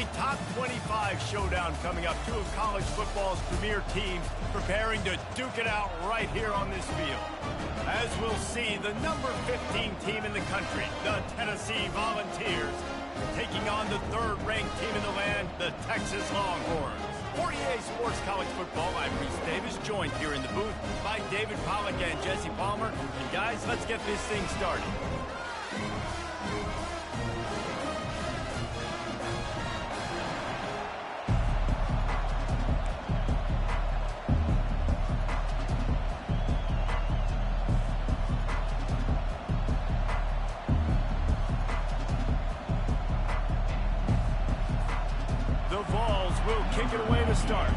A top 25 showdown coming up. Two of college football's premier teams preparing to duke it out right here on this field. As we'll see, the number 15 team in the country, the Tennessee Volunteers, taking on the third-ranked team in the land, the Texas Longhorns. For EA Sports College Football, I'm Reese Davis, joined here in the booth by David Pollack and Jesse Palmer. And guys, let's get this thing started. The Vols will kick it away to start.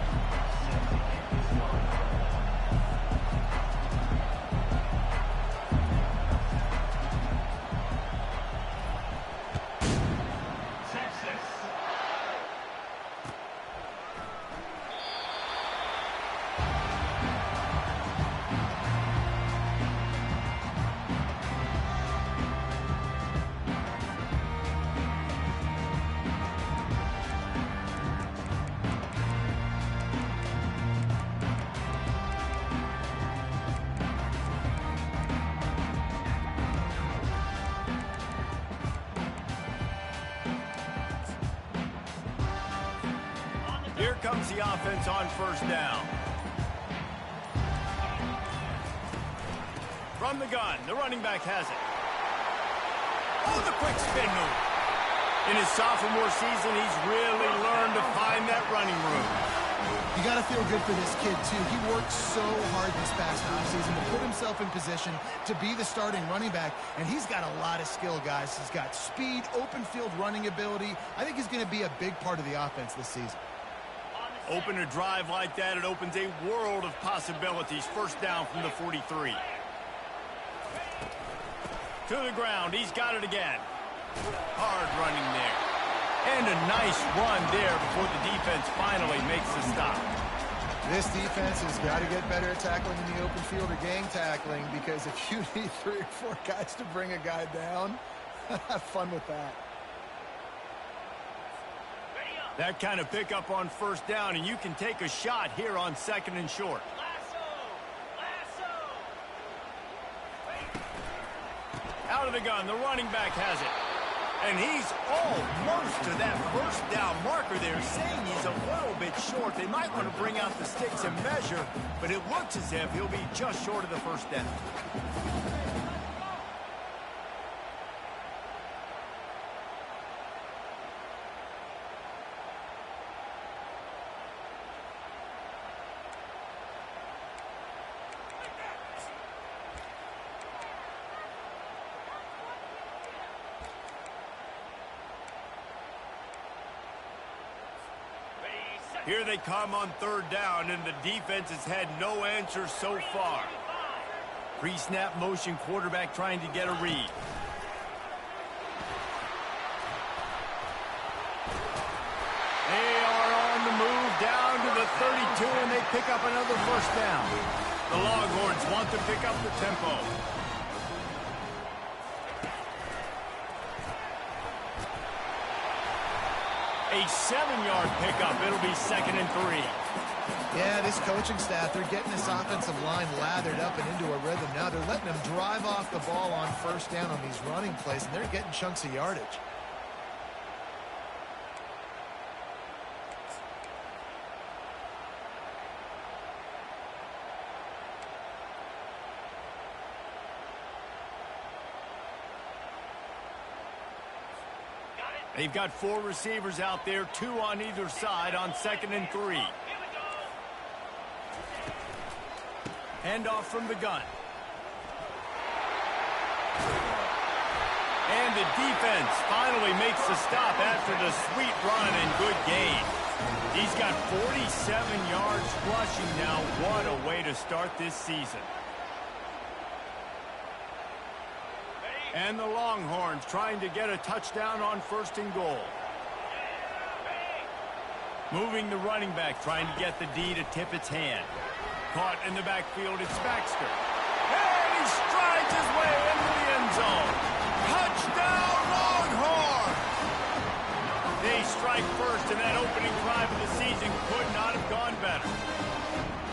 Here comes the offense on first down. From the gun, the running back has it. Oh, the quick spin move. In his sophomore season, he's really learned to find that running room. You got to feel good for this kid, too. He worked so hard this past offseason to put himself in position to be the starting running back, and he's got a lot of skill, guys. He's got speed, open field running ability. I think he's going to be a big part of the offense this season. Open a drive like that, it opens a world of possibilities. First down from the 43. To the ground, he's got it again. Hard running there. And a nice run there before the defense finally makes the stop. This defense has got to get better at tackling in the open field or gang tackling, because if you need 3 or 4 guys to bring a guy down, have fun with that. That kind of pickup on first down, and you can take a shot here on second and short. Out of the gun, the running back has it. And he's almost to that first down marker there, saying he's a little bit short. They might want to bring out the sticks and measure, but it looks as if he'll be just short of the first down. Here they come on third down, and the defense has had no answer so far. Pre-snap motion, quarterback trying to get a read. They are on the move down to the 32, and they pick up another first down. The Longhorns want to pick up the tempo. A 7-yard pickup. It'll be 2nd and 3. Yeah, this coaching staff, they're getting this offensive line lathered up and into a rhythm. Now they're letting them drive off the ball on first down on these running plays, and they're getting chunks of yardage. They've got 4 receivers out there, 2 on either side on 2nd and 3. Handoff from the gun. And the defense finally makes the stop after the sweet run and good gain. He's got 47 yards rushing now. What a way to start this season. And the Longhorns trying to get a touchdown on 1st and goal. Moving the running back, trying to get the D to tip its hand. Caught in the backfield, it's Baxter. And he strides his way into the end zone. Touchdown, Longhorns! They They strike first, and that opening drive of the season could not have gone better.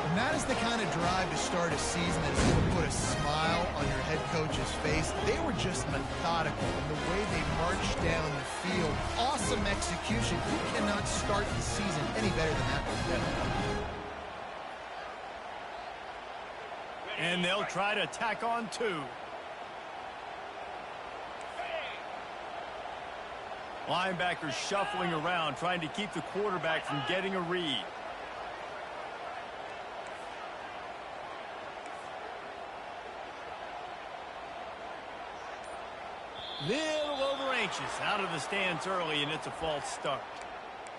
And that is the kind of drive to start a season that is going to put a smile on your head coach's face. They were just methodical in the way they marched down the field. Awesome execution. You cannot start the season any better than that one. And they'll try to tack on two. Linebackers shuffling around, trying to keep the quarterback from getting a read. Little over anxious, out of the stands early, and it's a false start.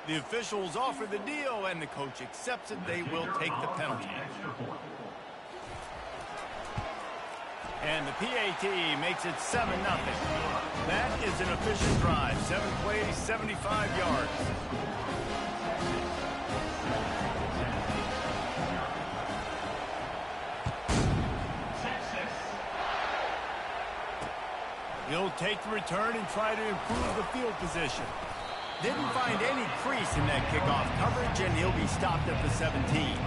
The officials offer the deal, and the coach accepts it. They will take the penalty. And the PAT makes it 7-0. That is an efficient drive. 7 plays, 75 yards. He'll take the return and try to improve the field position. Didn't find any crease in that kickoff coverage, and he'll be stopped at the 17.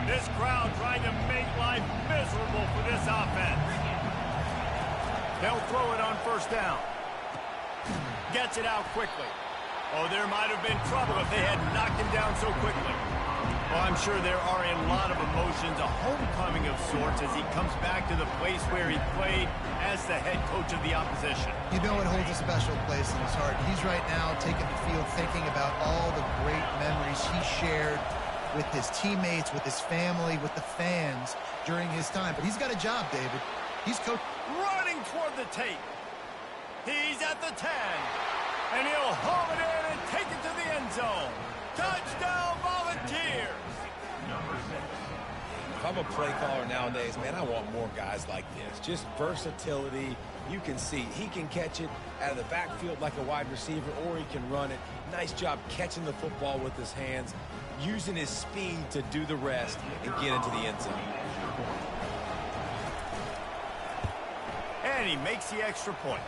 This crowd trying to make life miserable for this offense. They'll throw it on first down. Gets it out quickly. Oh, there might have been trouble if they had knocked him down so quickly. Well, I'm sure there are a lot of emotions, a homecoming of sorts as he comes back to the place where he played as the head coach of the opposition. You know it holds a special place in his heart. He's right now taking the field thinking about all the great memories he shared with his teammates, with his family, with the fans during his time. But he's got a job, David. He's coach. Running toward the tape. He's at the 10. And he'll haul it in and take it to the end zone. Touchdown, Volunteers! If I'm a play caller nowadays, man, I want more guys like this. Just versatility. You can see he can catch it out of the backfield like a wide receiver, or he can run it. Nice job catching the football with his hands, using his speed to do the rest and get into the end zone. And he makes the extra point.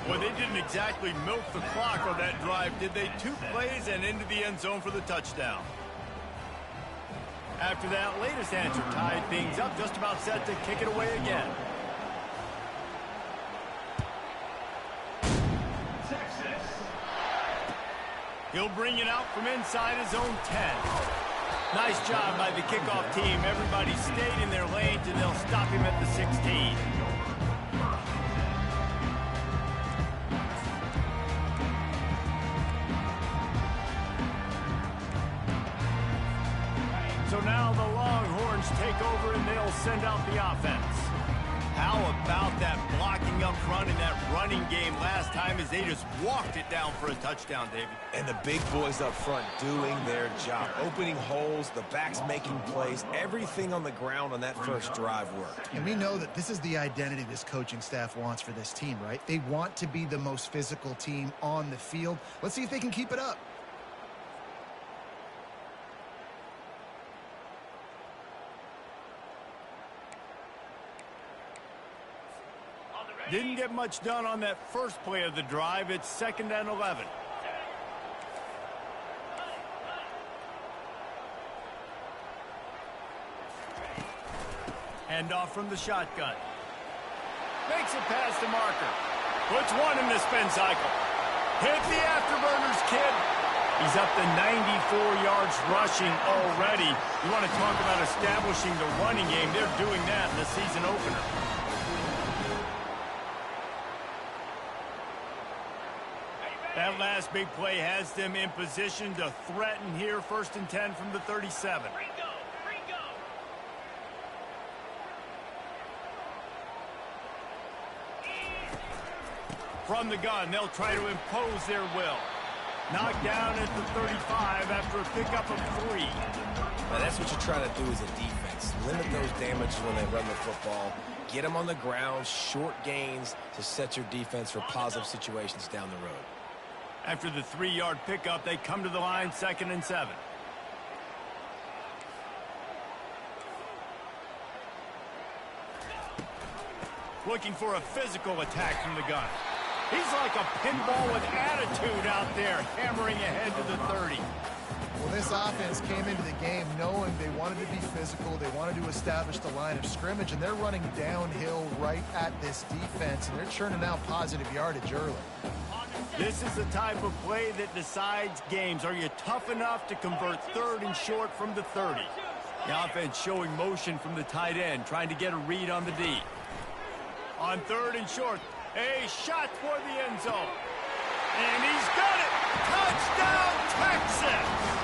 Well, they didn't exactly milk the clock on that drive, did they? 2 plays and into the end zone for the touchdown. After that latest answer tied things up, just about set to kick it away again. He'll bring it out from inside his own 10. Nice job by the kickoff team. Everybody stayed in their lanes, and they'll stop him at the 16. So now the Longhorns take over, and they'll send out the offense. How about that blocking up front in that running game last time as they just walked it down for a touchdown, David? And the big boys up front doing their job. Opening holes, the backs making plays. Everything on the ground on that first drive worked. And we know that this is the identity this coaching staff wants for this team, right? They want to be the most physical team on the field. Let's see if they can keep it up. Didn't get much done on that first play of the drive. It's 2nd and 11. Hand off from the shotgun. Makes it past the marker. Puts one in the spin cycle. Hit the afterburners, kid. He's up to 94 yards rushing already. You want to talk about establishing the running game. They're doing that in the season opener. That last big play has them in position to threaten here. 1st and 10 from the 37. From the gun, they'll try to impose their will. Knocked down at the 35 after a pickup of 3. Now that's what you're trying to do as a defense. Limit those damages when they run the football. Get them on the ground, short gains to set your defense for positive situations down the road. After the 3-yard pickup, they come to the line, 2nd and 7. Looking for a physical attack from the gun. He's like a pinball with attitude out there, hammering ahead to the 30. Well, this offense came into the game knowing they wanted to be physical, they wanted to establish the line of scrimmage, and they're running downhill right at this defense, and they're churning out positive yardage early. This is the type of play that decides games. Are you tough enough to convert 3rd and short from the 30? The offense showing motion from the tight end, trying to get a read on the D. On 3rd and short, a shot for the end zone. And he's got it! Touchdown, Texas!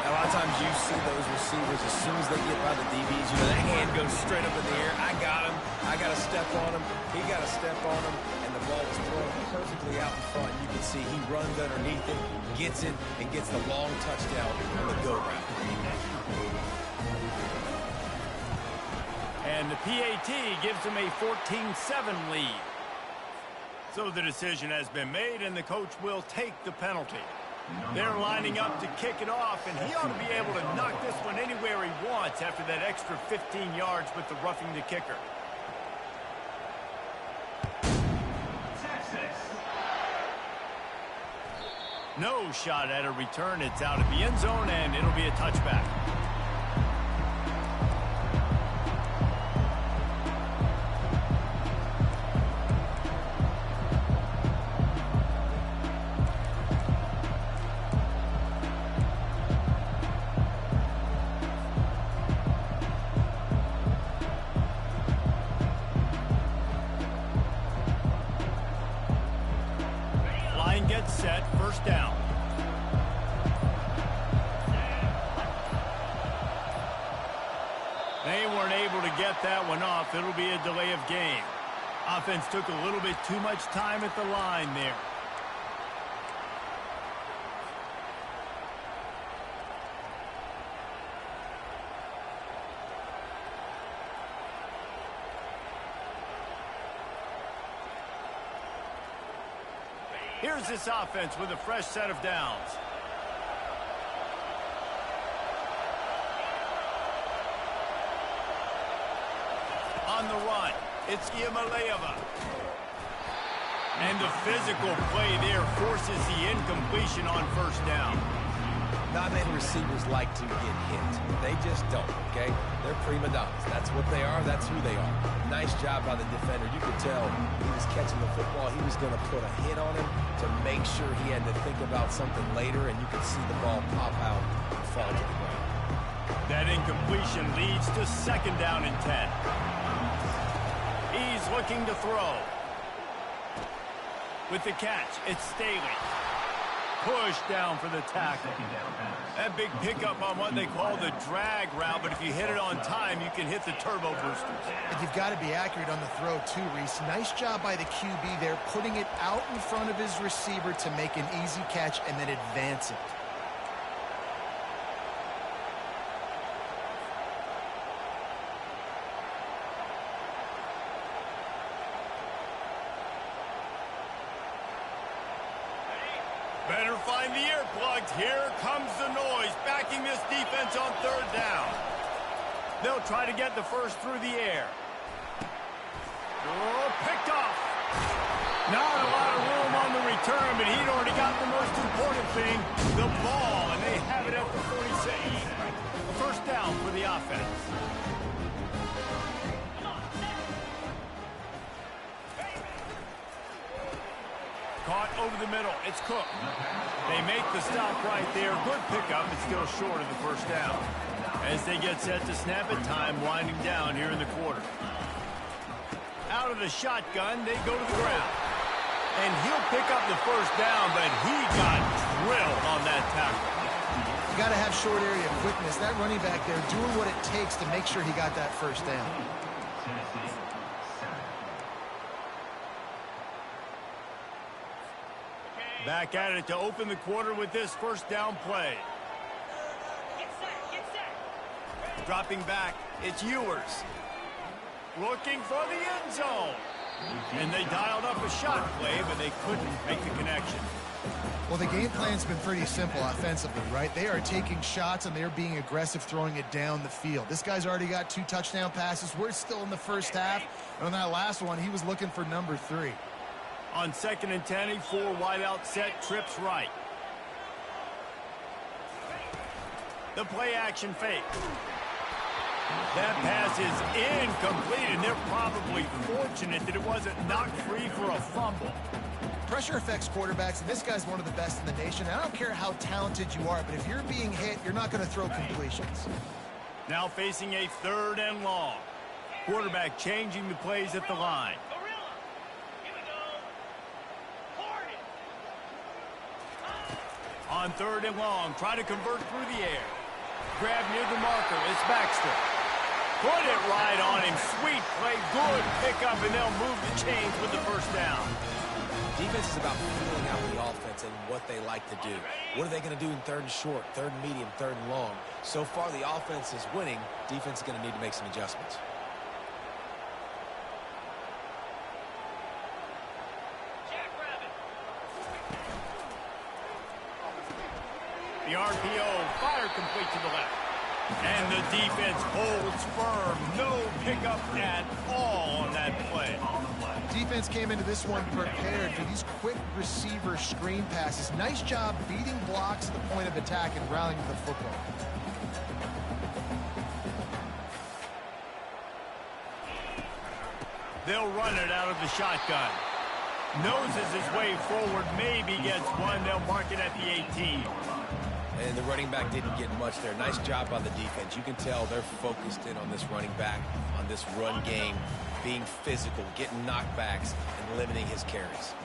A lot of times you see those receivers, as soon as they get by the DBs, you know, that hand goes straight up in the air. I got him. I got to step on him. He got to step on him. And the ball was thrown perfectly out in front. You can see he runs underneath it, gets it, and gets the long touchdown on the go route. And the PAT gives him a 14-7 lead. So the decision has been made, and the coach will take the penalty. They're lining up to kick it off, and he ought to be able to knock this one anywhere he wants after that extra 15 yards with the roughing the kicker. No shot at a return. It's out of the end zone, and it'll be a touchback. Gets set, 1st down. They weren't able to get that one off. It'll be a delay of game. Offense took a little bit too much time at the line there. Here's this offense with a fresh set of downs. On the run, it's Yamalayeva. And the physical play there forces the incompletion on 1st down. Not many receivers like to get hit. They just don't, okay? They're prima donnas. That's what they are. That's who they are. Nice job by the defender. You could tell he was catching the football. He was going to put a hit on him to make sure he had to think about something later, and you could see the ball pop out and fall to the ground. That incompletion leads to 2nd down and 10. He's looking to throw. With the catch, it's Staley. Push down for the tackle. That big pickup on what they call the drag route, but if you hit it on time, you can hit the turbo boosters. And you've got to be accurate on the throw too, Reese. Nice job by the QB there, putting it out in front of his receiver to make an easy catch and then advance it. Better find the earplugs. Here comes the noise, backing this defense on 3rd down. They'll try to get the first through the air. Oh, picked off. Not a lot of room on the return, but he'd already got the most important thing, the ball, and they have it at the 46. A 1st down for the offense. Caught over the middle. It's Cook. They make the stop right there. Good pickup. It's still short of the 1st down. As they get set to snap it, time winding down here in the quarter. Out of the shotgun, they go to the ground. And he'll pick up the 1st down, but he got drilled on that tackle. You got to have short area quickness. That running back there doing what it takes to make sure he got that 1st down. Back at it to open the quarter with this first down play. Dropping back, it's Ewers. Looking for the end zone. And they dialed up a shot play, but they couldn't make the connection. Well, the game plan's been pretty simple offensively, right? They are taking shots, and they're being aggressive, throwing it down the field. This guy's already got 2 touchdown passes. We're still in the first half. And on that last one, he was looking for number 3. On 2nd and 10, 4 wide out set, trips right. The play action fake. That pass is incomplete, and they're probably fortunate that it wasn't knocked free for a fumble. Pressure affects quarterbacks, and this guy's one of the best in the nation. I don't care how talented you are, but if you're being hit, you're not going to throw completions. Now facing a 3rd and long. Quarterback changing the plays at the line. On 3rd and long, try to convert through the air. Grab near the marker, it's Baxter. Put it right on him, sweet play, good pickup, and they'll move the chains with the first down. Defense is about feeling out the offense and what they like to do. What are they going to do in 3rd and short, 3rd and medium, 3rd and long? So far, the offense is winning. Defense is going to need to make some adjustments. The RPO, fire complete to the left. And the defense holds firm. No pickup at all on that play. Defense came into this one prepared for these quick receiver screen passes. Nice job beating blocks at the point of attack and rallying the football. They'll run it out of the shotgun. Noses his way forward, maybe gets one. They'll mark it at the 18. And the running back didn't get much there. Nice job by the defense. You can tell they're focused in on this running back, on this run game, being physical, getting knockbacks, and limiting his carries.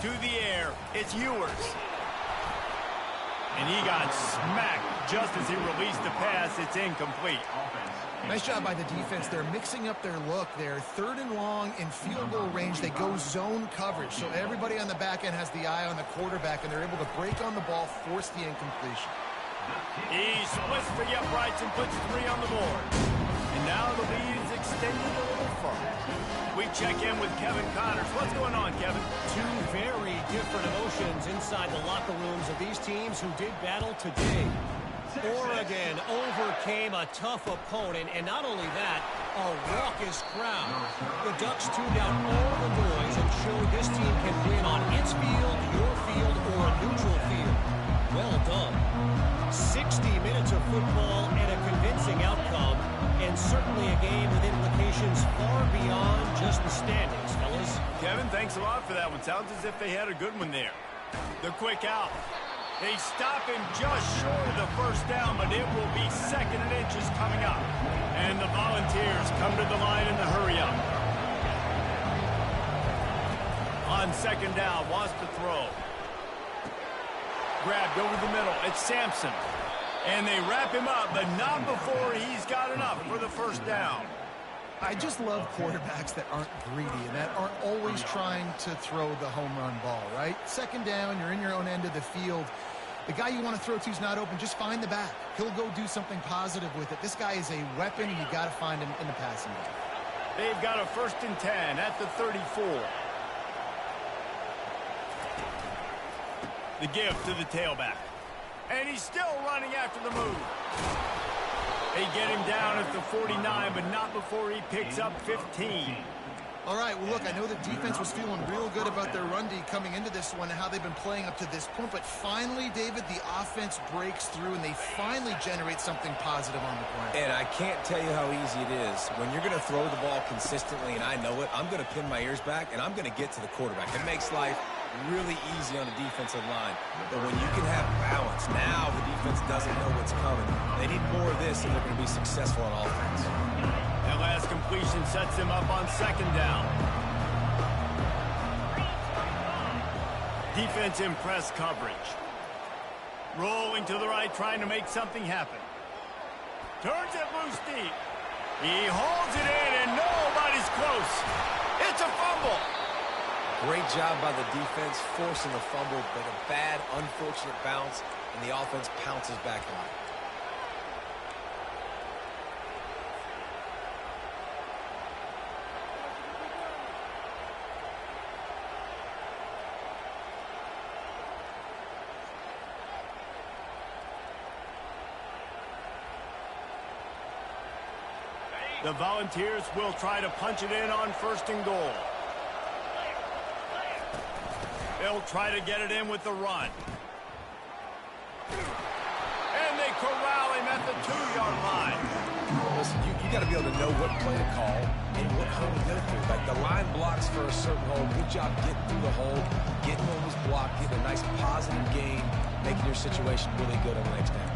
To the air, it's Ewers. And he got smacked just as he released the pass. It's incomplete. Nice job by the defense. They're mixing up their look there. 3rd and long in field goal range. They go zone coverage. So everybody on the back end has the eye on the quarterback, and they're able to break on the ball, force the incompletion. He splits the uprights and puts 3 on the board. And now the lead is extended a little further. We check in with Kevin Connors. What's going on, Kevin? 2 very different emotions inside the locker rooms of these teams who did battle today. Oregon overcame a tough opponent, and not only that, a raucous crowd. The Ducks tuned out all the noise and showed this team can win on its field, your field, or a neutral field. Well done. 60 minutes of football and a convincing outcome, and certainly a game with implications far beyond just the standings, fellas. Kevin, thanks a lot for that one. Sounds as if they had a good one there. The quick out. They stop him just short of the first down, but it will be 2nd and inches coming up. And the Volunteers come to the line in the hurry up. On 2nd down, wants to throw. Grabbed over the middle. It's Sampson. And they wrap him up, but not before he's got enough for the first down. I just love quarterbacks that aren't greedy and that aren't always trying to throw the home run ball, right? 2nd down, you're in your own end of the field. The guy you want to throw to is not open. Just find the back. He'll go do something positive with it. This guy is a weapon, and you got to find him in the passing game. They've got a 1st and 10 at the 34. The give to the tailback. And he's still running after the move. They get him down at the 49, but not before he picks up 15. All right, well, look, I know the defense was feeling real good about their run D coming into this one and how they've been playing up to this point, but finally, David, the offense breaks through and they finally generate something positive on the ground. And I can't tell you how easy it is. When you're going to throw the ball consistently, and I know it, I'm going to pin my ears back, and I'm going to get to the quarterback. It makes life really easy on the defensive line. But when you can have balance, now the defense doesn't know what's coming. They need more of this if they're going to be successful on offense. That last completion sets him up on 2nd down. Defense in press coverage. Rolling to the right, trying to make something happen. Turns it loose deep. He holds it in, and nobody's close. It's a fumble. Great job by the defense, forcing the fumble, but a bad, unfortunate bounce, and the offense pounces back on it. The Volunteers will try to punch it in on 1st and goal. They'll try to get it in with the run. And they corral him at the 2-yard line. Listen, you got to be able to know what play to call and what hole to go through. Like, the line blocks for a certain hole. Good job getting through the hole, getting what was blocked, getting a nice positive gain, making your situation really good on the next down.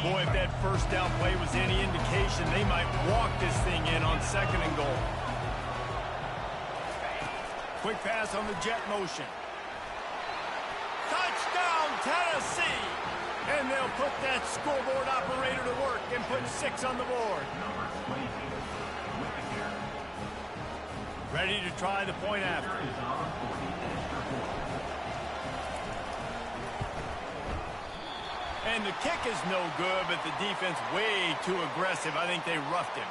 Boy, if that 1st down play was any indication, they might walk this thing in on 2nd and goal. Quick pass on the jet motion. Touchdown, Tennessee! And they'll put that scoreboard operator to work and put 6 on the board. Ready to try the point after. And the kick is no good, but the defense way too aggressive. I think they roughed him.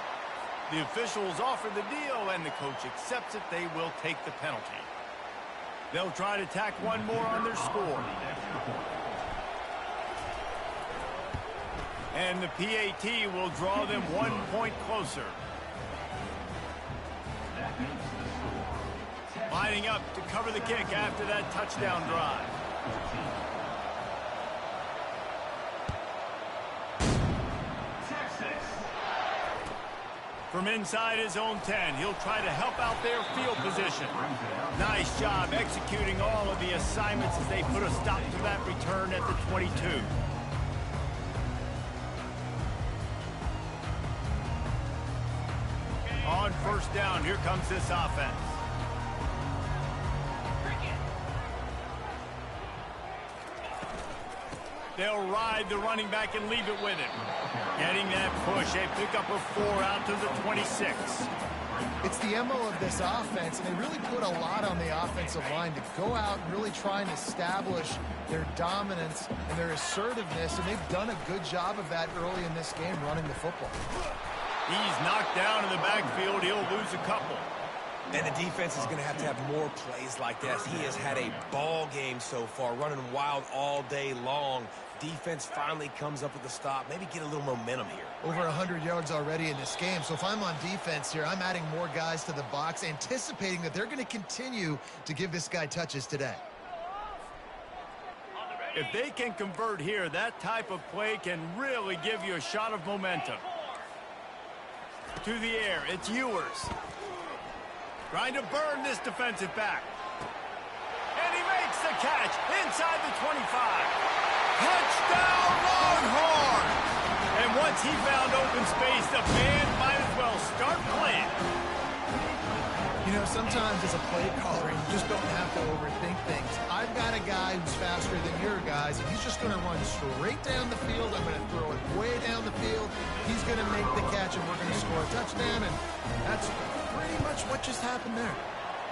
The officials offer the deal, and the coach accepts it. They will take the penalty. They'll try to tack one more on their score. And the PAT will draw them 1 point closer. Lining up to cover the kick after that touchdown drive. From inside his own 10, he'll try to help out their field position. Nice job executing all of the assignments as they put a stop to that return at the 22. On 1st down, here comes this offense. They'll ride the running back and leave it with him. Getting that push, a pickup of 4 out to the 26. It's the MO of this offense, and they really put a lot on the offensive line to go out and really try and establish their dominance and their assertiveness, and they've done a good job of that early in this game running the football. He's knocked down in the backfield. He'll lose a couple. And the defense is going to have more plays like this. He has had a ball game so far, running wild all day long. Defense finally comes up with a stop. Maybe get a little momentum here. Over 100 yards already in this game. So if I'm on defense here, I'm adding more guys to the box, anticipating that they're going to continue to give this guy touches today. If they can convert here, that type of play can really give you a shot of momentum. To the air, it's Ewers. Trying to burn this defensive back. And he makes the catch inside the 25. Touchdown, Longhorns! And once he found open space, the band might as well start playing. You know, sometimes as a play caller, you just don't have to overthink things. I've got a guy who's faster than your guys, and he's just going to run straight down the field. I'm going to throw it way down the field. He's going to make the catch, and we're going to score a touchdown, and that's pretty much what just happened there.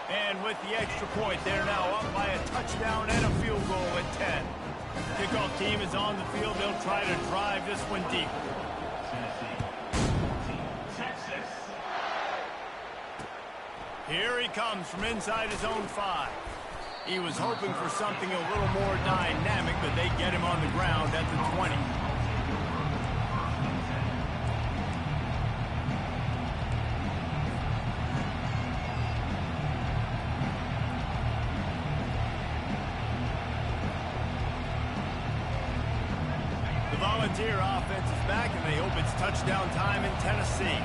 And with the extra point, they're now up by a touchdown and a field goal at 10. Kickoff team is on the field. They'll try to drive this one deep. Here he comes from inside his own 5. He was hoping for something a little more dynamic, but they get him on the ground at the 20. Volunteer offense is back, and they hope it's touchdown time in Tennessee.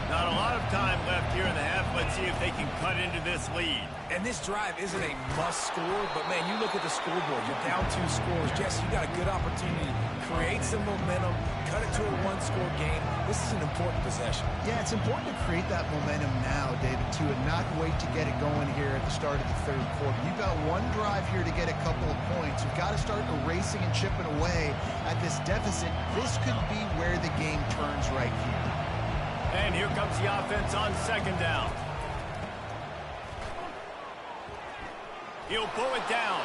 Not a lot of time left here in the half. Let's see if they can cut into this lead. And this drive isn't a must score, but, man, you look at the scoreboard. You're down 2 scores. Jesse, you got a good opportunity to create some momentum, cut it to a 1-score game. This is an important possession. Yeah, it's important to create that momentum now, David, too, and not wait to get it going here at the start of the 3rd quarter. You've got one drive here to get a couple of points. You've got to to start erasing and chipping away at this deficit. This could be where the game turns right here. And here comes the offense on second down. He'll pull it down.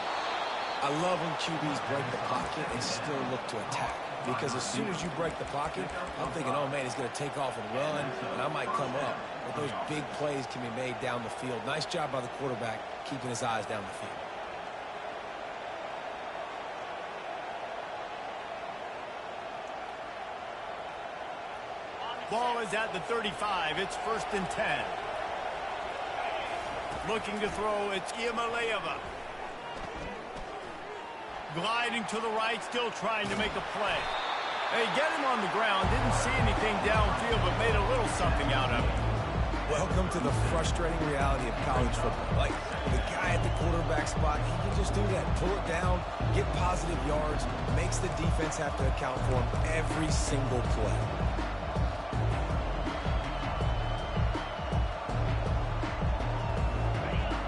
I love when QBs break the pocket and still look to attack. Because as soon as you break the pocket, I'm thinking, oh, man, he's going to take off and run, and I might come up. But those big plays can be made down the field. Nice job by the quarterback keeping his eyes down the field. Ball is at the 35. It's 1st and 10. Looking to throw, it's Iamaleava. Gliding to the right, still trying to make a play. Hey, get him on the ground. Didn't see anything downfield, but made a little something out of it. Welcome to the frustrating reality of college football. Like, the guy at the quarterback spot, he can just do that. Pull it down, get positive yards, makes the defense have to account for him every single play.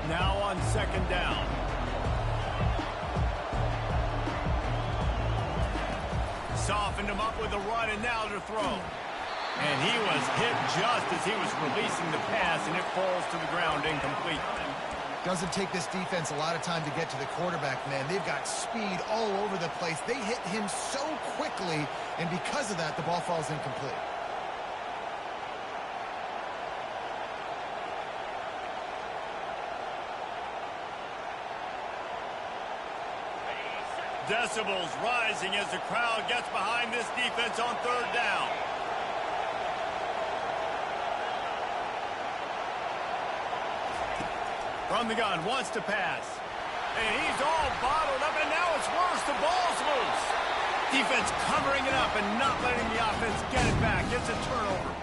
Now on second down. Softened him up with a run, and now to throw. And he was hit just as he was releasing the pass, and it falls to the ground incomplete. Doesn't take this defense a lot of time to get to the quarterback, man. They've got speed all over the place. They hit him so quickly, and because of that, the ball falls incomplete. Decibels rising as the crowd gets behind this defense on third down. From the gun, wants to pass. And he's all bottled up, and now it's worse. The ball's loose. Defense covering it up and not letting the offense get it back. It's a turnover.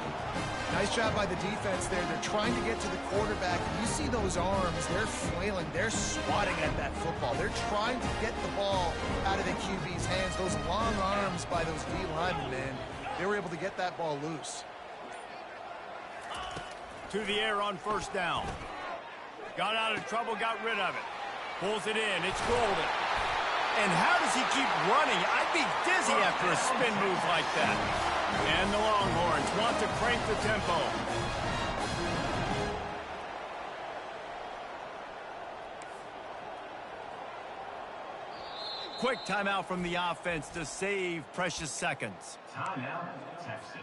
Nice job by the defense there. They're trying to get to the quarterback. You see those arms. They're flailing. They're swatting at that football. They're trying to get the ball out of the QB's hands. Those long arms by those D linemen, man. They were able to get that ball loose. To the air on first down. Got out of trouble, got rid of it. Pulls it in. It's golden. And how does he keep running? I'd be dizzy after a spin move like that. And the Longhorns want to crank the tempo. Quick timeout from the offense to save precious seconds. Timeout, Texas.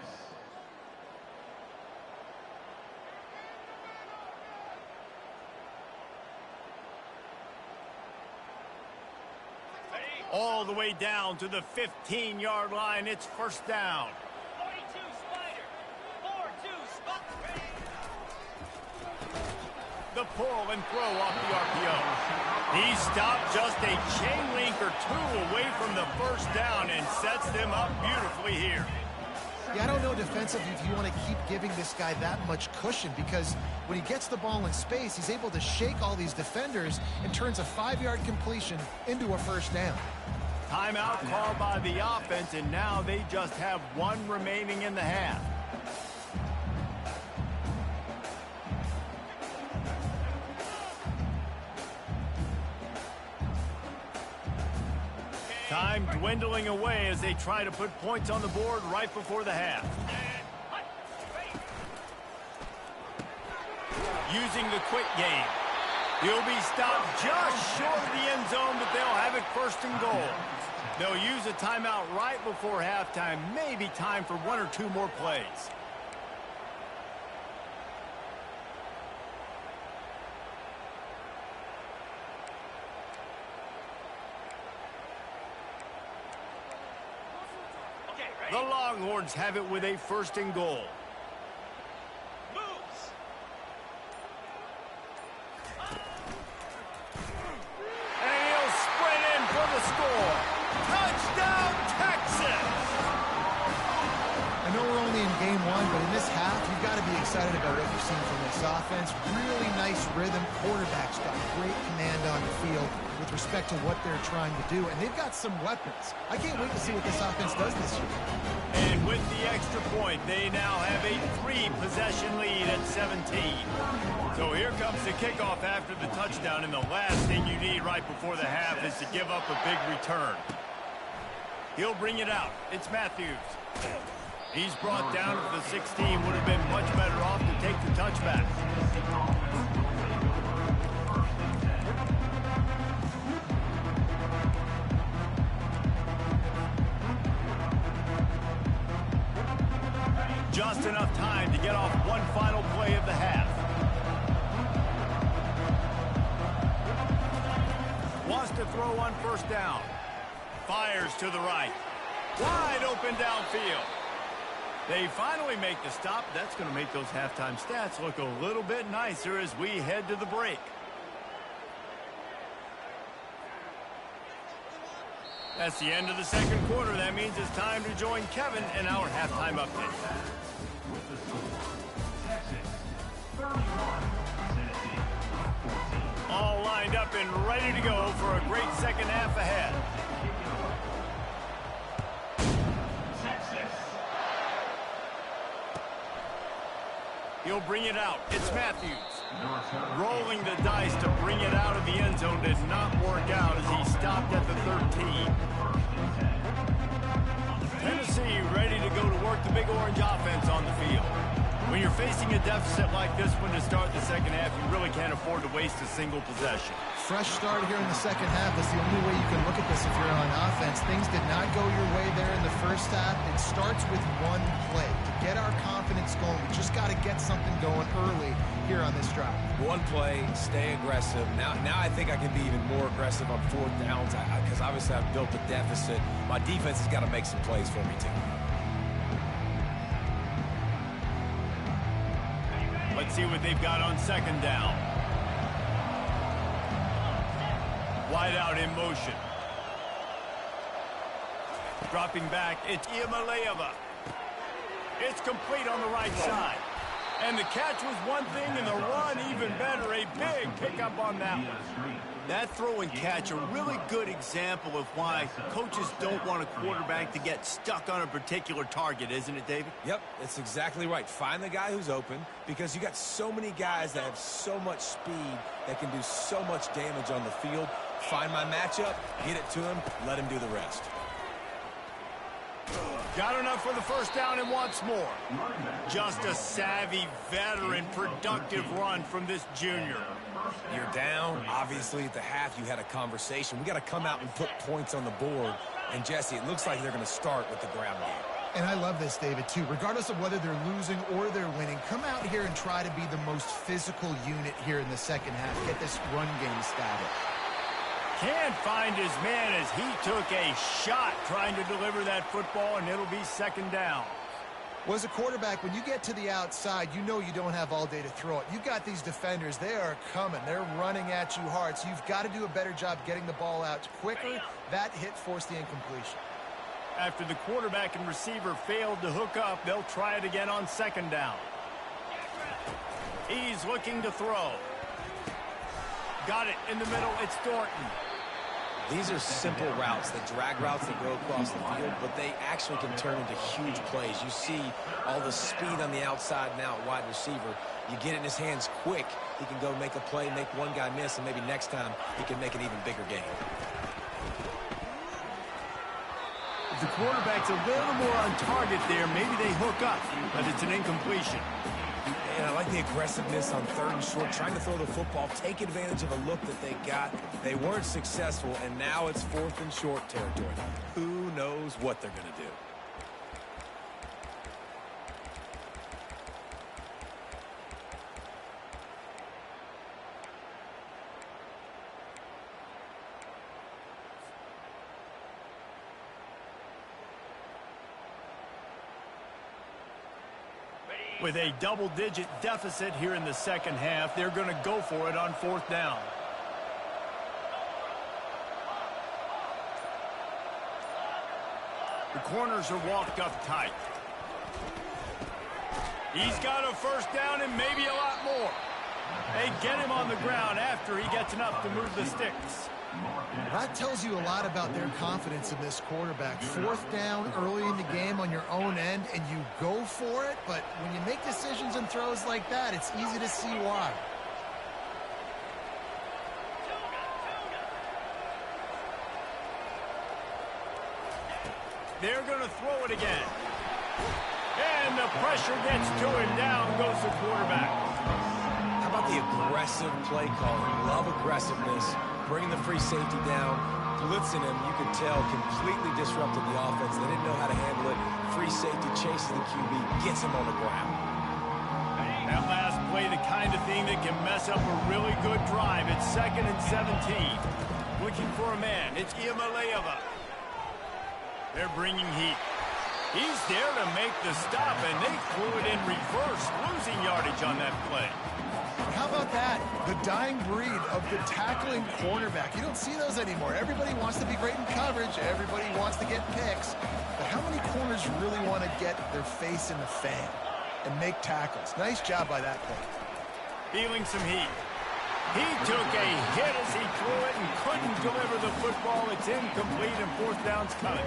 All the way down to the 15-yard line. It's first down. 42 Spider. 4-2 spot. The pull and throw off the RPO. He stopped just a chain link or two away from the first down and sets them up beautifully here. Yeah, I don't know defensively if you want to keep giving this guy that much cushion, because when he gets the ball in space, he's able to shake all these defenders and turns a 5-yard completion into a first down. Timeout called by the offense, and now they just have one remaining in the half. Time dwindling away as they try to put points on the board right before the half. Using the quick game. He'll be stopped just short of the end zone, but they'll have it first and goal. They'll use a timeout right before halftime. Maybe time for one or two more plays. The Longhorns have it with a first and goal. Moves. And he'll sprint in for the score. Touchdown, Texas! I know we're only in game one, but in this half, you've got to be excited about what you've seen from this offense. Really nice rhythm. Quarterback's got great command on the field with respect to what they're trying to do, and they've got some weapons. I can't wait to see what this offense does this year. And with the extra point, they now have a 3-possession lead at 17. So here comes the kickoff after the touchdown, and the last thing you need right before the half is to give up a big return. He'll bring it out. It's Matthews. He's brought down at the 16. Would have been much better off to take the touchback. Just enough time to get off one final play of the half. Wants to throw on first down. Fires to the right. Wide open downfield. They finally make the stop. That's going to make those halftime stats look a little bit nicer as we head to the break. That's the end of the second quarter. That means it's time to join Kevin in our halftime update. With the score, Texas 31, Tennessee 14. All lined up and ready to go for a great second half ahead. Texas. He'll bring it out. It's Matthews. Rolling the dice to bring it out of the end zone did not work out as he stopped at the 13. Tennessee ready to go to work the Big Orange offense on the field. When you're facing a deficit like this one to start the second half, you really can't afford to waste a single possession. Fresh start here in the second half is the only way you can look at this if you're on offense. Things did not go your way there in the first half. It starts with one play. To get our confidence going, we just got to get something going early here on this drive. One play, stay aggressive. Now I think I can be even more aggressive on fourth downs because obviously I've built a deficit. My defense has got to make some plays for me too. Let's see what they've got on second down. Wide out in motion. Dropping back, it's Iamaleava. It's complete on the right side. And the catch was one thing, and the run even better. A big pickup on that one. That throw and catch, a really good example of why coaches don't want a quarterback to get stuck on a particular target, isn't it, David? Yep, that's exactly right. Find the guy who's open because you got so many guys that have so much speed that can do so much damage on the field. Find my matchup, get it to him, let him do the rest. Got enough for the first down and wants more. Just a savvy, veteran, productive run from this junior. You're down. Obviously, at the half, you had a conversation. We got to come out and put points on the board. And, Jesse, it looks like they're going to start with the ground game. And I love this, David, too. Regardless of whether they're losing or they're winning, come out here and try to be the most physical unit here in the second half. Get this run game started. Can't find his man as he took a shot trying to deliver that football, and it'll be second down. Well, as a quarterback, when you get to the outside, you know you don't have all day to throw it. You've got these defenders. They are coming. They're running at you hard, so you've got to do a better job getting the ball out quicker. That hit forced the incompletion. After the quarterback and receiver failed to hook up, they'll try it again on second down. He's looking to throw. Got it in the middle. It's Thornton. These are simple routes, the drag routes that go across the field, but they actually can turn into huge plays. You see all the speed on the outside now at wide receiver. You get it in his hands quick, he can go make a play, make one guy miss, and maybe next time he can make an even bigger game. If the quarterback's a little more on target there, maybe they hook up, but it's an incompletion. And I like the aggressiveness on third and short, trying to throw the football, take advantage of a look that they got. They weren't successful, and now it's fourth and short territory. Who knows what they're going to do? With a double-digit deficit here in the second half, they're going to go for it on fourth down. The corners are walked up tight. He's got a first down and maybe a lot more. They get him on the ground after he gets enough to move the sticks. That tells you a lot about their confidence in this quarterback. Fourth down early in the game on your own end, and you go for it, but when you make decisions and throws like that, it's easy to see why. They're going to throw it again. And the pressure gets to him. Down goes the quarterback. How about the aggressive play calling? Love aggressiveness. Bringing the free safety down, blitzing him, you could tell, completely disrupted the offense. They didn't know how to handle it. Free safety chases the QB, gets him on the ground. That last play, the kind of thing that can mess up a really good drive. It's 2nd and 17. Looking for a man. It's Iamaleava. They're bringing heat. He's there to make the stop, and they threw it in reverse, losing yardage on that play. How about that? The dying breed of the tackling cornerback. You don't see those anymore. Everybody wants to be great in coverage. Everybody wants to get picks. But how many corners really want to get their face in the fan and make tackles? Nice job by that play. Feeling some heat. He took a hit as he threw it and couldn't deliver the football. It's incomplete and fourth down's coming.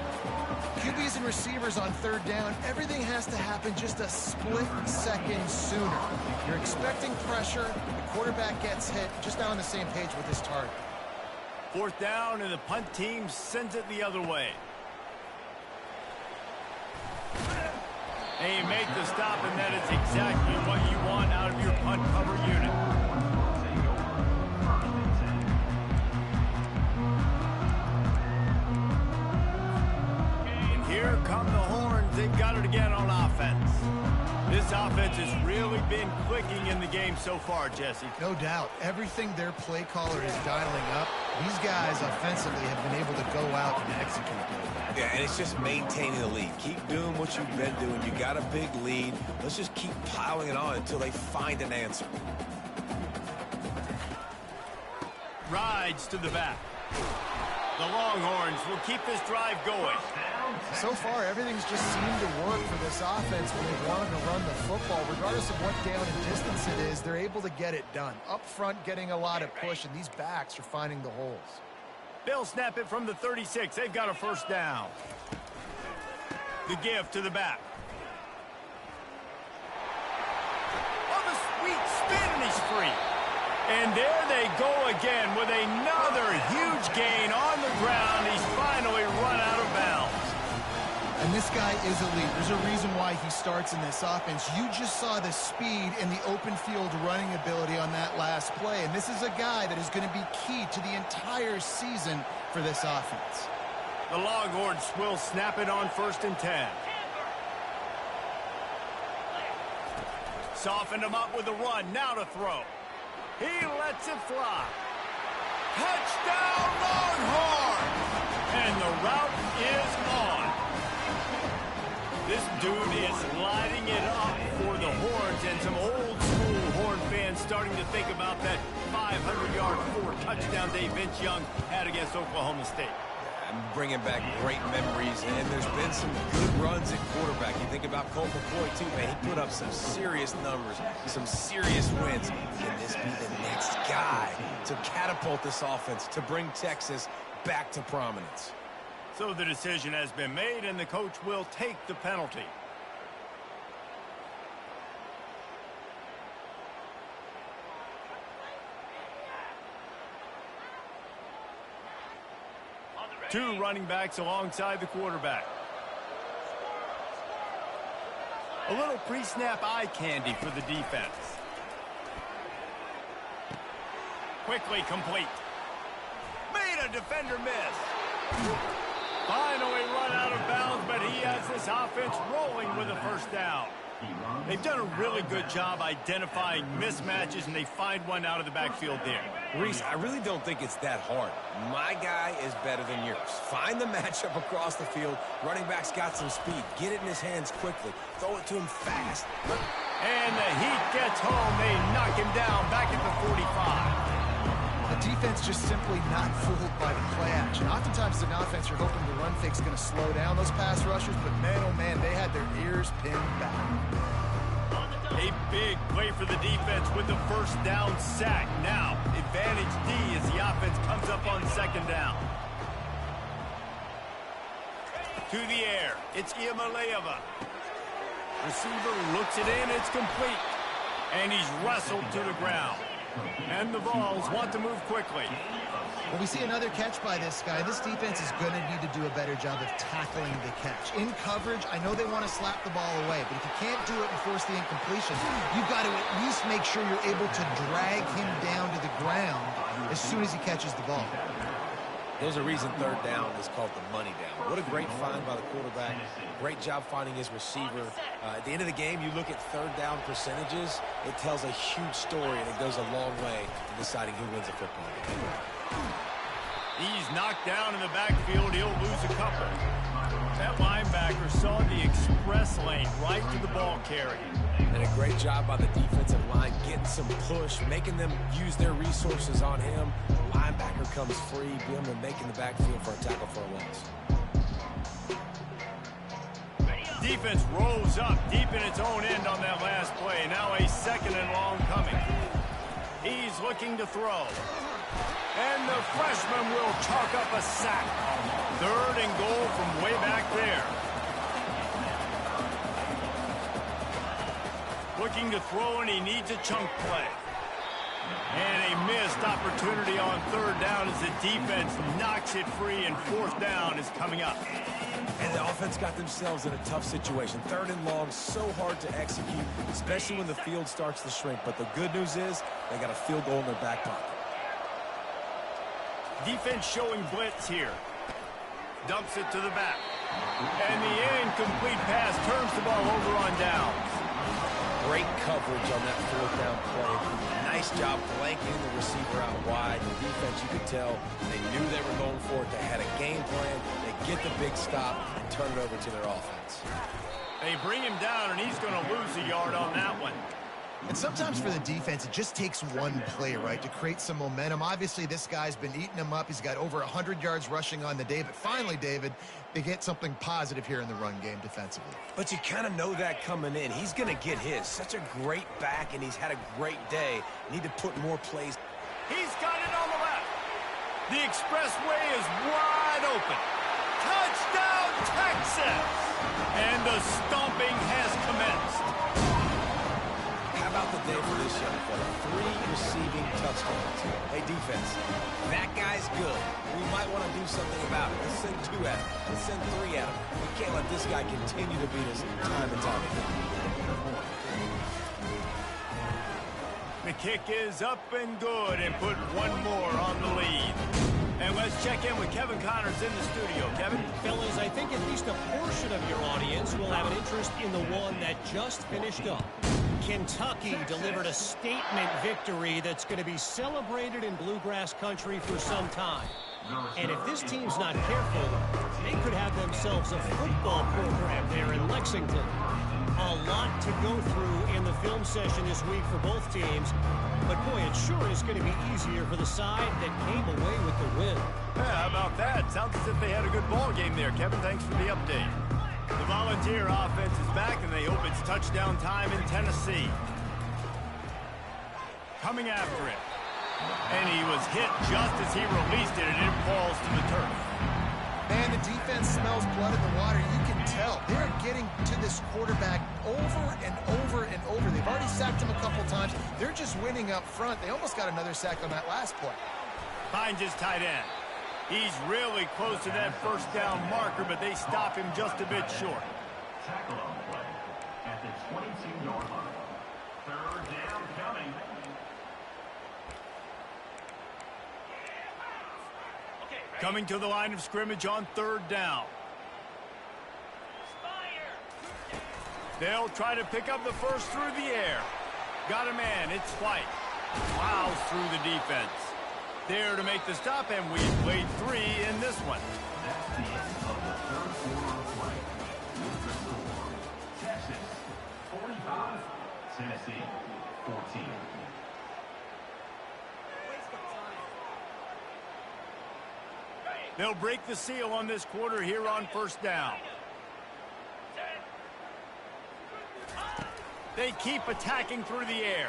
QBs and receivers on third down, everything has to happen just a split second sooner. You're expecting pressure, the quarterback gets hit, just not on the same page with his target. Fourth down, and the punt team sends it the other way. They make the stop, and that is exactly what you want out of your punt cover unit. Here come the horns. They've got it again on offense. This offense has really been clicking in the game so far, Jesse. No doubt. Everything their play caller is dialing up, these guys offensively have been able to go out and execute. Yeah, and it's just maintaining the lead. Keep doing what you've been doing. You got a big lead. Let's just keep piling it on until they find an answer. Rides to the back. The Longhorns will keep this drive going. So far, everything's just seemed to work for this offense when they've wanted to run the football. Regardless of what down and distance it is, they're able to get it done. Up front, getting a lot of push, and these backs are finding the holes. They'll snap it from the 36. They've got a first down. The give to the back. Oh, the sweet spin, and he's free. And there they go again with another huge gain on the ground. He's finally run out of bounds. And this guy is elite. There's a reason why he starts in this offense. You just saw the speed and the open field running ability on that last play. And this is a guy that is going to be key to the entire season for this offense. The Longhorns will snap it on 1st and 10. Softened him up with a run. Now to throw. He lets it fly. Touchdown, Longhorns! And the route is on. This dude is lighting it up for the Horns, and some old-school Horn fans starting to think about that 500-yard, 4-touchdown day Vince Young had against Oklahoma State. I'm bringing back great memories, and there's been some good runs at quarterback. You think about Colt McCoy, too, man. He put up some serious numbers, some serious wins. Can this be the next guy to catapult this offense, to bring Texas back to prominence? So the decision has been made, and the coach will take the penalty. Two running backs alongside the quarterback. A little pre-snap eye candy for the defense. Quickly complete. Made a defender miss. Finally run out of bounds, but he has this offense rolling with a first down. They've done a really good job identifying mismatches, and they find one out of the backfield there. Reese, I really don't think it's that hard. My guy is better than yours. Find the matchup across the field. Running back's got some speed. Get it in his hands quickly. Throw it to him fast. And the heat gets home. They knock him down back at the 45. The defense just simply not fooled by the play action. Oftentimes as an offense, you're hoping the run fake's going to slow down those pass rushers, but man, oh man, they had their ears pinned back. A big play for the defense with the first down sack. Now, advantage D as the offense comes up on second down. To the air, it's Iamaleava. Receiver looks it in, it's complete. And he's wrestled to the ground. And the Vols want to move quickly. Well, we see another catch by this guy. This defense is going to need to do a better job of tackling the catch. In coverage, I know they want to slap the ball away, but if you can't do it and force the incompletion, you've got to at least make sure you're able to drag him down to the ground as soon as he catches the ball. There's a reason third down is called the money down. What a great find by the quarterback. Great job finding his receiver. At the end of the game, you look at third down percentages, it tells a huge story, and it goes a long way in deciding who wins a football game. He's knocked down in the backfield. He'll lose a couple. That linebacker saw the express lane right to the ball carrier. And a great job by the defensive line getting some push, making them use their resources on him. The linebacker comes free, boom, and making the backfield for a tackle for a loss. Defense rolls up deep in its own end on that last play. Now a second and long coming. He's looking to throw. And the freshman will chalk up a sack. Third and goal from way back there. Looking to throw, and he needs a chunk play. And a missed opportunity on third down as the defense knocks it free, and fourth down is coming up. And the offense got themselves in a tough situation. Third and long, so hard to execute, especially when the field starts to shrink. But the good news is they got a field goal in their back pocket. Defense showing blitz here. Dumps it to the back. And the incomplete pass turns the ball over on downs. Great coverage on that fourth down play. Nice job blanking the receiver out wide. The defense, you could tell, they knew they were going for it. They had a game plan. They get the big stop and turn it over to their offense. They bring him down, and he's going to lose a yard on that one. And sometimes for the defense, it just takes one play, right, to create some momentum. Obviously, this guy's been eating them up. He's got over 100 yards rushing on the day. But finally, David, they get something positive here in the run game defensively. But you kind of know that coming in. He's going to get his. Such a great back, and he's had a great day. Need to put more plays. He's got it on the left. The expressway is wide open. Touchdown, Texas! And the stomping has commenced. How about the day for this young fella? 3 receiving touchdowns. Hey, defense, that guy's good. We might want to do something about it. Let's send 2 at him. Let's send 3 at him. We can't let this guy continue to beat us time and time again. The kick is up and good, and put one more on the lead. And let's check in with Kevin Connors in the studio. Kevin? Fellas, I think at least a portion of your audience will have an interest in the one that just finished up. Kentucky delivered a statement victory that's going to be celebrated in Bluegrass country for some time. And if this team's not careful, they could have themselves a football program there in Lexington. A lot to go through in the film session this week for both teams. But boy, it sure is going to be easier for the side that came away with the win. Yeah, how about that? Sounds as if they had a good ball game there. Kevin, thanks for the update. The Volunteer offense is back, and they hope it's touchdown time in Tennessee. Coming after it. And he was hit just as he released it, and it falls to the turf. Man, the defense smells blood in the water. You can tell. They're getting to this quarterback over and over and over. They've already sacked him a couple times. They're just winning up front. They almost got another sack on that last play. Finds his tight end. He's really close to that first down marker, but they stop him just a bit short. Tackle on the play at the 22-yard line. Third down coming. Coming to the line of scrimmage on third down. They'll try to pick up the first through the air. Got a man. It's White. Plows through the defense. There to make the stop, and we've played 3 in this one. That's the end of the third quarter of play. With the score, Texas 45, Tennessee 14. They'll break the seal on this quarter here on first down. They keep attacking through the air.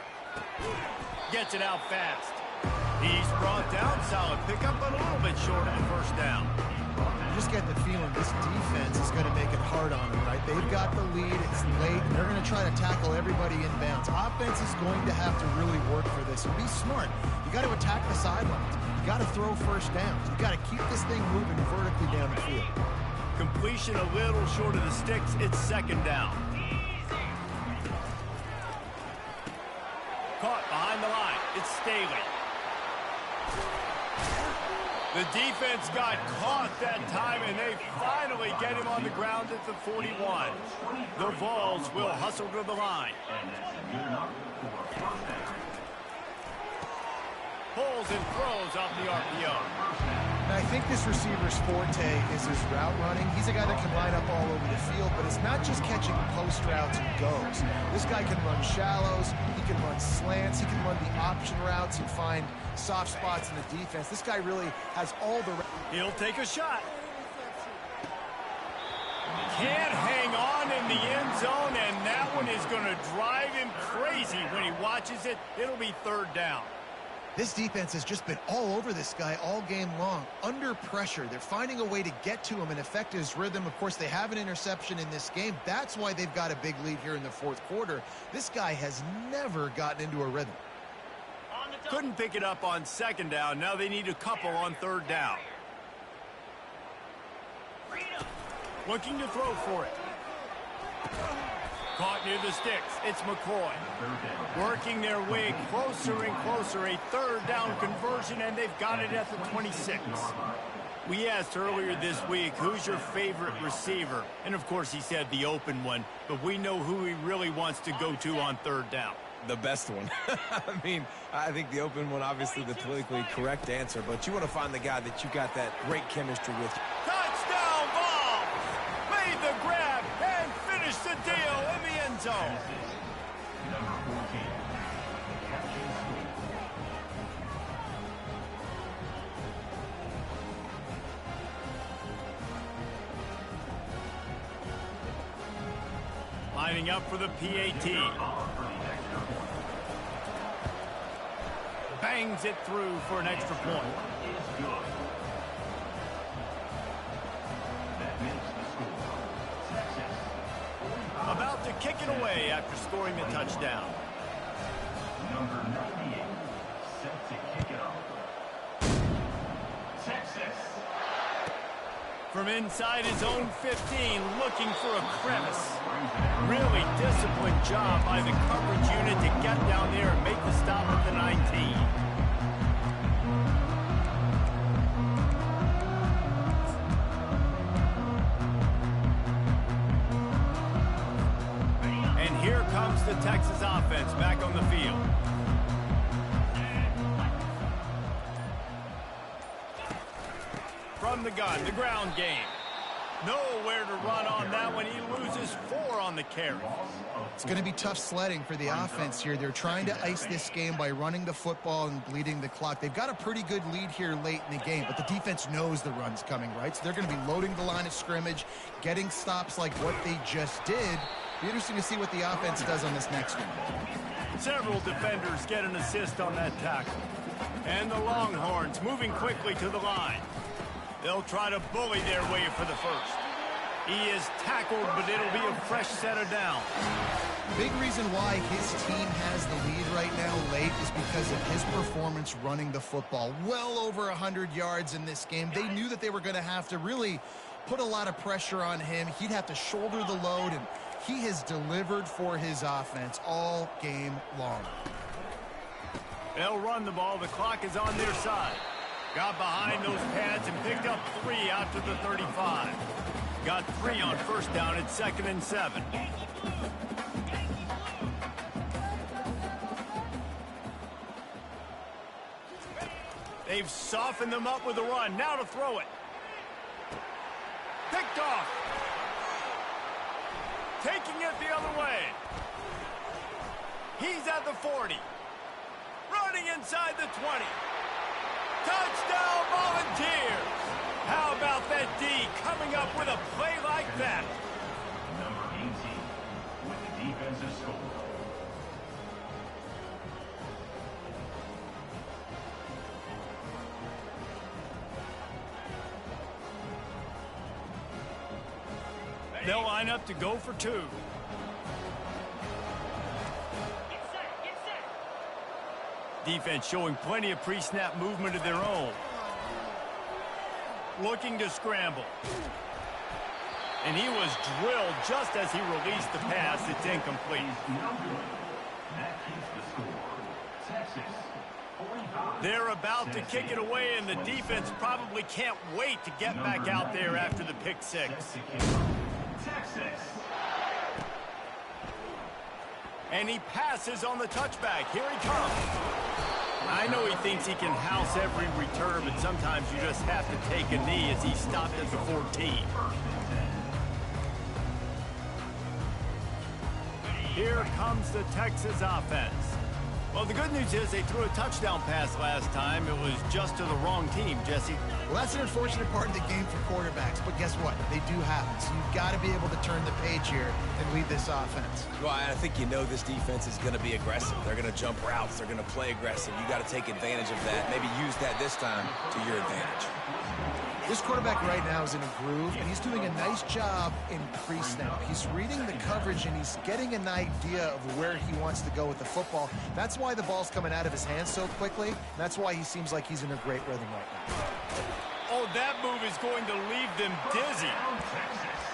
Gets it out fast. He's brought down. Solid pickup, but a little bit short of the first down. You just get the feeling this defense is going to make it hard on them, right? They've got the lead. It's late, and they're going to try to tackle everybody inbounds. Offense is going to have to really work for this and be smart. You got to attack the sidelines. You got to throw first downs. You got to keep this thing moving vertically down the field. Completion a little short of the sticks. It's second down. Caught behind the line. It's Staley. The defense got caught that time, and they finally get him on the ground at the 41. The Vols will hustle to the line. Pulls and throws off the RPO. And I think this receiver's forte is his route running. He's a guy that can line up all over the field, but it's not just catching post routes and goes. This guy can run shallows, he can run slants, he can run the option routes and find soft spots in the defense. This guy really has all the... He'll take a shot. Can't hang on in the end zone, and that one is going to drive him crazy when he watches it. It'll be third down. This defense has just been all over this guy all game long. Under pressure, they're finding a way to get to him and affect his rhythm. Of course, they have an interception in this game. That's why they've got a big lead here in the fourth quarter. This guy has never gotten into a rhythm. Couldn't pick it up on second down. Now they need a couple on third down. Looking to throw for it. Caught near the sticks. It's McCoy. Working their way closer and closer. A third down conversion, and they've got it at the 26. We asked earlier this week, who's your favorite receiver? And, of course, he said the open one. But we know who he really wants to go to on third down. The best one. I mean, I think the open one, obviously the politically correct answer, but you want to find the guy that you got that great chemistry with. Touchdown ball! Made the grab and finished the deal in the end zone. Number 14. Lining up for the PAT. Bangs it through for an extra point. About to kick it away after scoring the touchdown. Number 98, set to kick it off. Texas. From inside his own 15, looking for a crevice. Really disciplined job by the coverage unit to get down there and make the stop at the 19. And here comes the Texas offense back on the field. From the gun, the ground game. Nowhere to run on that one. He loses 4 on the carry. It's going to be tough sledding for the offense here. They're trying to ice this game by running the football and bleeding the clock. They've got a pretty good lead here late in the game, but the defense knows the run's coming, right? So they're going to be loading the line of scrimmage, getting stops like what they just did. Be interesting to see what the offense does on this next one. Several defenders get an assist on that tackle. And the Longhorns moving quickly to the line. They'll try to bully their way for the first. He is tackled, but it'll be a fresh set of down. Big reason why his team has the lead right now late is because of his performance running the football. Well over 100 yards in this game. They knew that they were going to have to really put a lot of pressure on him. He'd have to shoulder the load, and he has delivered for his offense all game long. They'll run the ball. The clock is on their side. Got behind those pads and picked up 3 out to the 35. Got 3 on first down at 2nd and 7. They've softened them up with a run. Now to throw it. Picked off. Taking it the other way. He's at the 40. Running inside the 20. Touchdown Volunteers! How about that D coming up with a play like that? Number 18 with the defensive score. They'll line up to go for two. Get set, get set. Defense showing plenty of pre-snap movement of their own. Looking to scramble. And he was drilled just as he released the pass. It's incomplete. No good. That keeps the score. Texas, 45. They're about to kick it away, and the defense probably can't wait to get back out there after the pick six. Texas. And he passes on the touchback. Here he comes. I know he thinks he can house every return, but sometimes you just have to take a knee as he stopped at the 14. Here comes the Texas offense. Well, the good news is they threw a touchdown pass last time. It was just to the wrong team, Jesse. Well, that's an unfortunate part of the game for quarterbacks, but guess what? They do happen. So you've got to be able to turn the page here and lead this offense. Well, I think you know this defense is going to be aggressive. They're going to jump routes. They're going to play aggressive. You got to take advantage of that. Maybe use that this time to your advantage. This quarterback right now is in a groove, and he's doing a nice job in pre-snap. He's reading the coverage, and he's getting an idea of where he wants to go with the football. That's why the ball's coming out of his hands so quickly. That's why he seems like he's in a great rhythm right now. Oh, that move is going to leave them dizzy.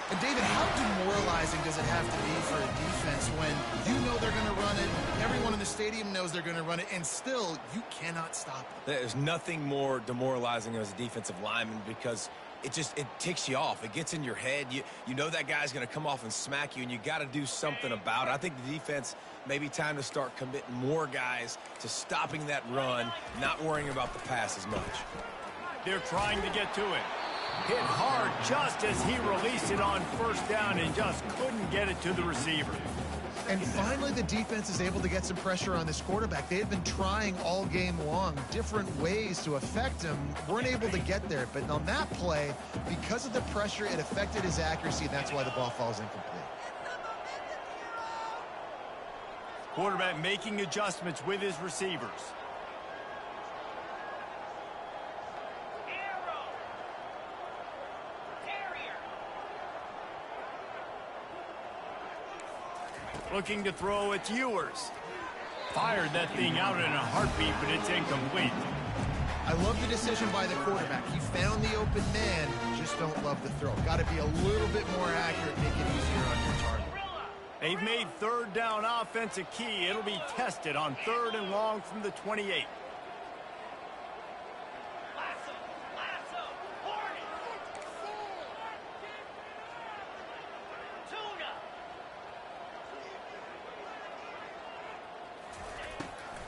And David, how demoralizing does it have to be for a defense when you know they're going to run it, everyone in the stadium knows they're going to run it, and still you cannot stop it? There's nothing more demoralizing as a defensive lineman because it ticks you off. It gets in your head. You know that guy's going to come off and smack you, and you got to do something about it. I think the defense maybe time to start committing more guys to stopping that run, not worrying about the pass as much. They're trying to get to it. Hit hard just as he released it on first down and just couldn't get it to the receiver. And finally, the defense is able to get some pressure on this quarterback. They had been trying all game long different ways to affect him. Weren't able to get there. But on that play, because of the pressure, it affected his accuracy, and that's why the ball falls incomplete. Quarterback making adjustments with his receivers. Looking to throw, it's Ewers. Fired that thing out in a heartbeat, but it's incomplete. I love the decision by the quarterback. He found the open man, just don't love the throw. Got to be a little bit more accurate, make it easier on your target. They've made third down offense a key. It'll be tested on 3rd and long from the 28.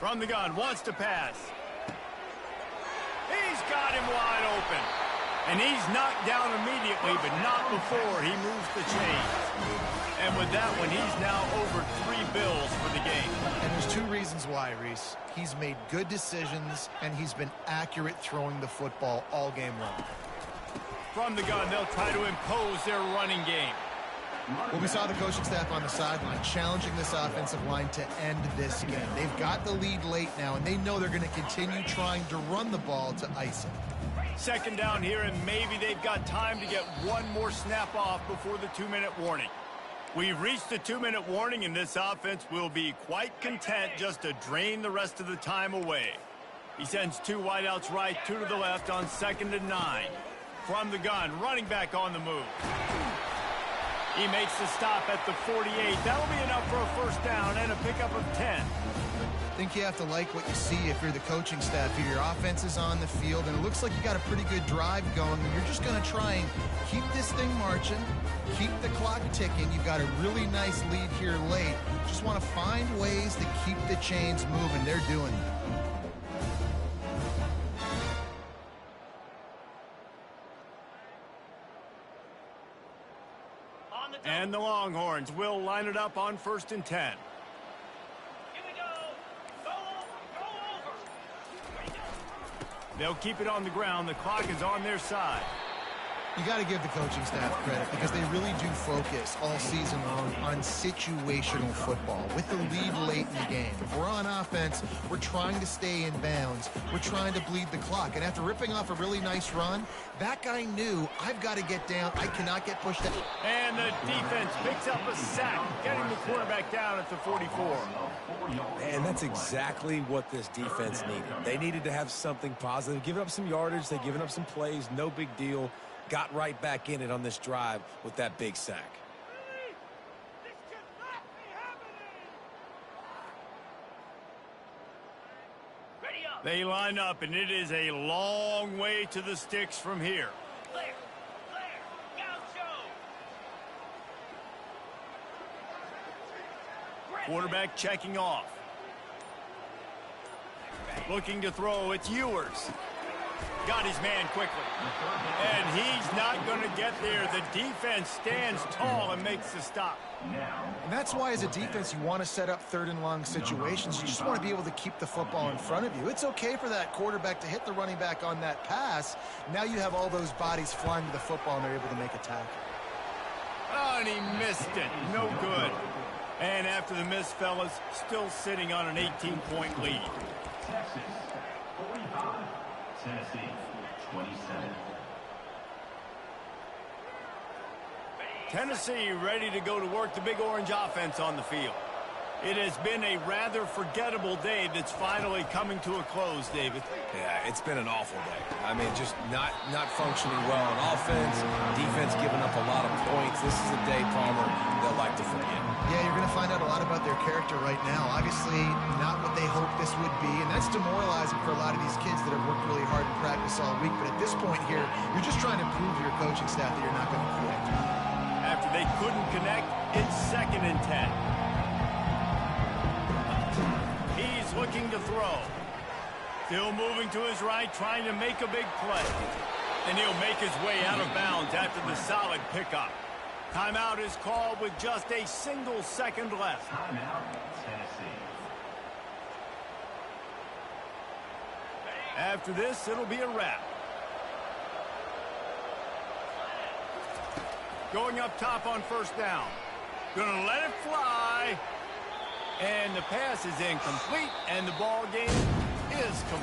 From the gun, wants to pass. He's got him wide open. And he's knocked down immediately, but not before he moves the chains. And with that one, he's now over 3 bills for the game. And there's 2 reasons why, Reese. He's made good decisions, and he's been accurate throwing the football all game long. From the gun, they'll try to impose their running game. Well, we saw the coaching staff on the sideline challenging this offensive line to end this game. They've got the lead late now, and they know they're going to continue trying to run the ball to ice it. Second down here, and maybe they've got time to get one more snap off before the 2-minute warning. We've reached the 2-minute warning, and this offense will be quite content just to drain the rest of the time away. He sends 2 wideouts right, 2 to the left on 2nd and 9. From the gun, running back on the move. He makes the stop at the 48. That'll be enough for a first down and a pickup of 10. I think you have to like what you see if you're the coaching staff here. Your offense is on the field, and it looks like you got a pretty good drive going. And you're just going to try and keep this thing marching, keep the clock ticking. You've got a really nice lead here late. Just want to find ways to keep the chains moving. They're doing it. And the Longhorns will line it up on 1st and 10. Here we go. Go over. They'll keep it on the ground. The clock is on their side. You got to give the coaching staff credit because they really do focus all season long on situational football with the lead late in the game. If we're on offense, we're trying to stay in bounds. We're trying to bleed the clock. And after ripping off a really nice run, that guy knew, I've got to get down. I cannot get pushed out. And the defense picks up a sack, getting the quarterback down at the 44. And that's exactly what this defense needed. They needed to have something positive. Giving up some yardage, they've given up some plays, no big deal. Got right back in it on this drive with that big sack. This cannot be happening! Ready up! They line up, and it is a long way to the sticks from here. Clear! Clear! Gaucho! Quarterback checking off. Looking to throw, it's Ewers. Got his man quickly. And he's not going to get there. The defense stands tall and makes the stop. And that's why as a defense you want to set up third and long situations. You just want to be able to keep the football in front of you. It's okay for that quarterback to hit the running back on that pass. Now you have all those bodies flying to the football and they're able to make a tackle. Oh, and he missed it. No good. And after the miss, fellas, still sitting on an 18-point lead. Texas, 45. Tennessee, 27. Tennessee ready to go to work, the Big Orange offense on the field. It has been a rather forgettable day that's finally coming to a close, David. Yeah, it's been an awful day. I mean, just not functioning well on offense, defense giving up a lot of points. This is a day, Palmer, they'll like to forget. Yeah, you're going to find out a lot about their character right now. Obviously, not what they hoped this would be, and that's demoralizing for a lot of these kids that have worked really hard in practice all week. But at this point here, you're just trying to prove to your coaching staff that you're not going to quit. After they couldn't connect, it's 2nd and 10. He's looking to throw. Still moving to his right, trying to make a big play. And he'll make his way out of bounds after the solid pickup. Timeout is called with just a single second left. Timeout, Tennessee. After this, it'll be a wrap. Going up top on 1st down. Gonna let it fly. And the pass is incomplete, and the ball game is complete.